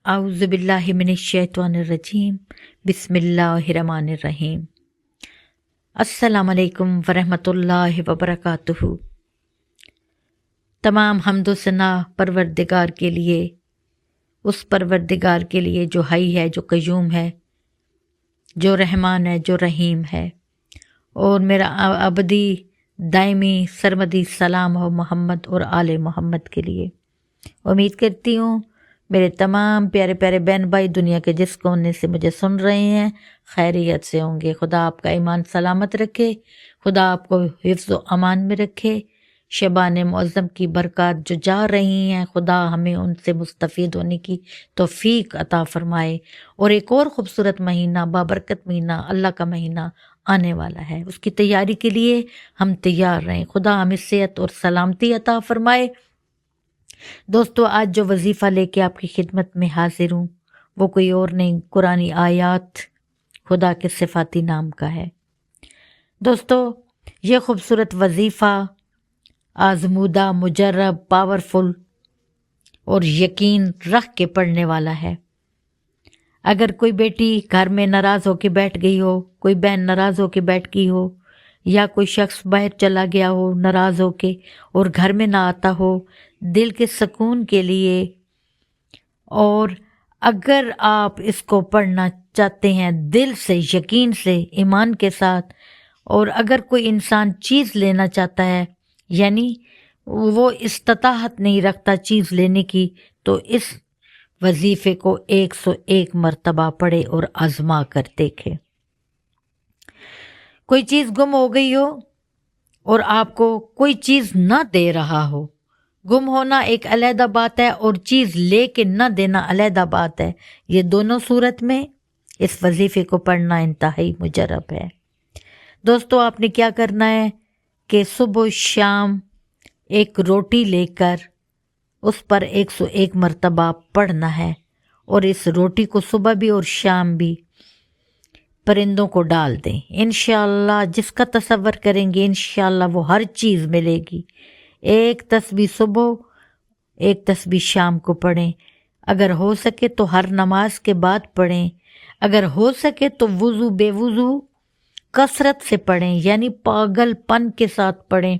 اعوذ باللہ من الشیطان الرجیم بسم اللہ الرحمن الرحیم۔ السلام علیکم ورحمۃ اللہ وبرکاتہ۔ تمام حمد و ثنا پروردگار کے لیے، اس پروردگار کے لیے جو حی ہے، جو قیوم ہے، جو رحمان ہے، جو رحیم ہے، اور میرا ابدی دائمی سرمدی سلام ہو محمد اور آل محمد کے لیے۔ امید کرتی ہوں میرے تمام پیارے پیارے بہن بھائی دنیا کے جس کونے سے مجھے سن رہے ہیں خیریت سے ہوں گے۔ خدا آپ کا ایمان سلامت رکھے، خدا آپ کو حفظ و امان میں رکھے۔ شبان معظم کی برکات جو جا رہی ہیں، خدا ہمیں ان سے مستفید ہونے کی توفیق عطا فرمائے۔ اور ایک اور خوبصورت مہینہ، بابرکت مہینہ، اللہ کا مہینہ آنے والا ہے، اس کی تیاری کے لیے ہم تیار رہیں۔ خدا ہمیں صحت اور سلامتی عطا فرمائے۔ دوستو، آج جو وظیفہ لے کے آپ کی خدمت میں حاضر ہوں وہ کوئی اور نہیں، قرآنی آیات خدا کے صفاتی نام کا ہے۔ دوستو، یہ خوبصورت وظیفہ آزمودہ، مجرب، پاورفل اور یقین رکھ کے پڑھنے والا ہے۔ اگر کوئی بیٹی گھر میں ناراض ہو کے بیٹھ گئی ہو، کوئی بہن ناراض ہو کے بیٹھ گئی ہو، یا کوئی شخص باہر چلا گیا ہو ناراض ہو کے اور گھر میں نہ آتا ہو، دل کے سکون کے لیے، اور اگر آپ اس کو پڑھنا چاہتے ہیں دل سے، یقین سے، ایمان کے ساتھ، اور اگر کوئی انسان چیز لینا چاہتا ہے، یعنی وہ استطاعت نہیں رکھتا چیز لینے کی، تو اس وظیفے کو 101 مرتبہ پڑھے اور آزما کر دیکھے۔ کوئی چیز گم ہو گئی ہو اور آپ کو کوئی چیز نہ دے رہا ہو، گم ہونا ایک علیحدہ بات ہے اور چیز لے کے نہ دینا علیحدہ بات ہے، یہ دونوں صورت میں اس وظیفے کو پڑھنا انتہائی مجرب ہے۔ دوستو، آپ نے کیا کرنا ہے کہ صبح و شام ایک روٹی لے کر اس پر 101 مرتبہ پڑھنا ہے، اور اس روٹی کو صبح بھی اور شام بھی پرندوں کو ڈال دیں۔ انشاءاللہ جس کا تصور کریں گے انشاءاللہ وہ ہر چیز ملے گی۔ ایک تسبیح صبح، ایک تسبیح شام کو پڑھیں، اگر ہو سکے تو ہر نماز کے بعد پڑھیں، اگر ہو سکے تو وضو بے وضو کثرت سے پڑھیں، یعنی پاگل پن کے ساتھ پڑھیں۔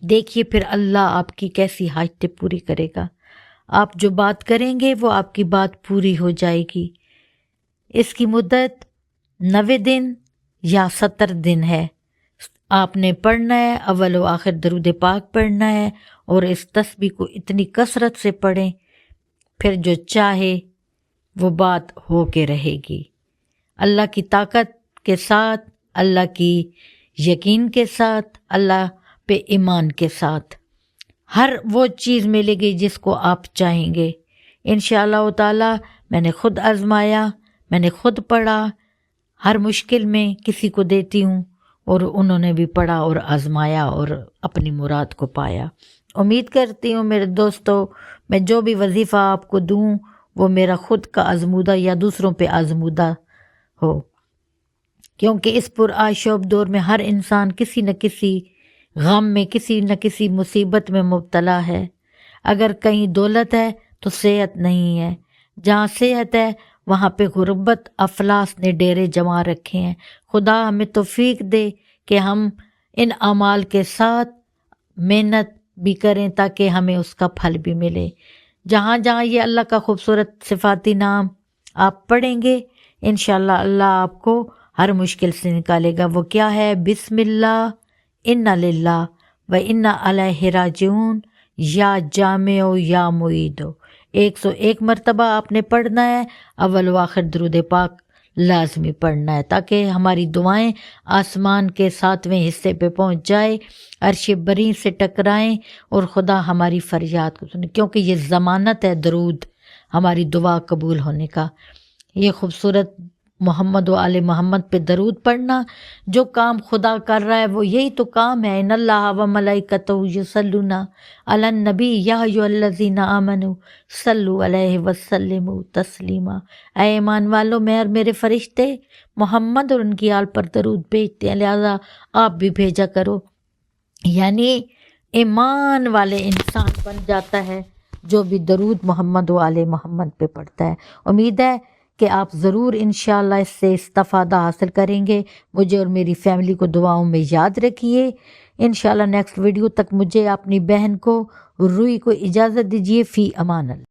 دیکھیے پھر اللہ آپ کی کیسی حاجتیں پوری کرے گا۔ آپ جو بات کریں گے وہ آپ کی بات پوری ہو جائے گی۔ اس کی مدت 90 دن یا 70 دن ہے۔ آپ نے پڑھنا ہے، اول و آخر درود پاک پڑھنا ہے، اور اس تسبیح کو اتنی کثرت سے پڑھیں، پھر جو چاہے وہ بات ہو کے رہے گی۔ اللہ کی طاقت کے ساتھ، اللہ کی یقین کے ساتھ، اللہ پہ ایمان کے ساتھ ہر وہ چیز ملے گی جس کو آپ چاہیں گے انشاءاللہ تعالی۔ میں نے خود آزمایا، میں نے خود پڑھا، ہر مشکل میں کسی کو دیتی ہوں اور انہوں نے بھی پڑھا اور آزمایا اور اپنی مراد کو پایا۔ امید کرتی ہوں میرے دوستو، میں جو بھی وظیفہ آپ کو دوں وہ میرا خود کا آزمودہ یا دوسروں پہ آزمودہ ہو، کیونکہ اس پرآشوب دور میں ہر انسان کسی نہ کسی غم میں، کسی نہ کسی مصیبت میں مبتلا ہے۔ اگر کہیں دولت ہے تو صحت نہیں ہے، جہاں صحت ہے وہاں پہ غربت افلاس نے ڈیرے جما رکھے ہیں۔ خدا ہمیں توفیق دے کہ ہم ان اعمال کے ساتھ محنت بھی کریں تاکہ ہمیں اس کا پھل بھی ملے۔ جہاں جہاں یہ اللہ کا خوبصورت صفاتی نام آپ پڑھیں گے انشاءاللہ اللہ آپ کو ہر مشکل سے نکالے گا۔ وہ کیا ہے؟ بسم اللہ انا للہ و انا الیہ راجعون، یا جامع یا معید۔ 101 مرتبہ آپ نے پڑھنا ہے، اول و آخر درود پاک لازمی پڑھنا ہے تاکہ ہماری دعائیں آسمان کے 7ویں حصے پہ پہنچ جائے، عرش بری سے ٹکرائیں اور خدا ہماری فریاد کو سنے، کیونکہ یہ ضمانت ہے درود ہماری دعا قبول ہونے کا۔ یہ خوبصورت محمد و آل محمد پہ درود پڑھنا، جو کام خدا کر رہا ہے وہ یہی تو کام ہے۔ ان اللہ و ملائکتہ یصلون علی النبی یا ایھا الذین آمنوا صلوا علیہ وسلموا تسلیما۔ اے ایمان والو، میں اور میرے فرشتے محمد اور ان کی آل پر درود بھیجتے ہیں، لہذا آپ بھی بھیجا کرو۔ یعنی ایمان والے انسان بن جاتا ہے جو بھی درود محمد و آل محمد پہ پڑھتا ہے۔ امید ہے کہ آپ ضرور انشاءاللہ اس سے استفادہ حاصل کریں گے۔ مجھے اور میری فیملی کو دعاؤں میں یاد رکھیے۔ انشاءاللہ نیکسٹ ویڈیو تک مجھے اپنی بہن کو روئی کو اجازت دیجیے۔ فی امان اللہ۔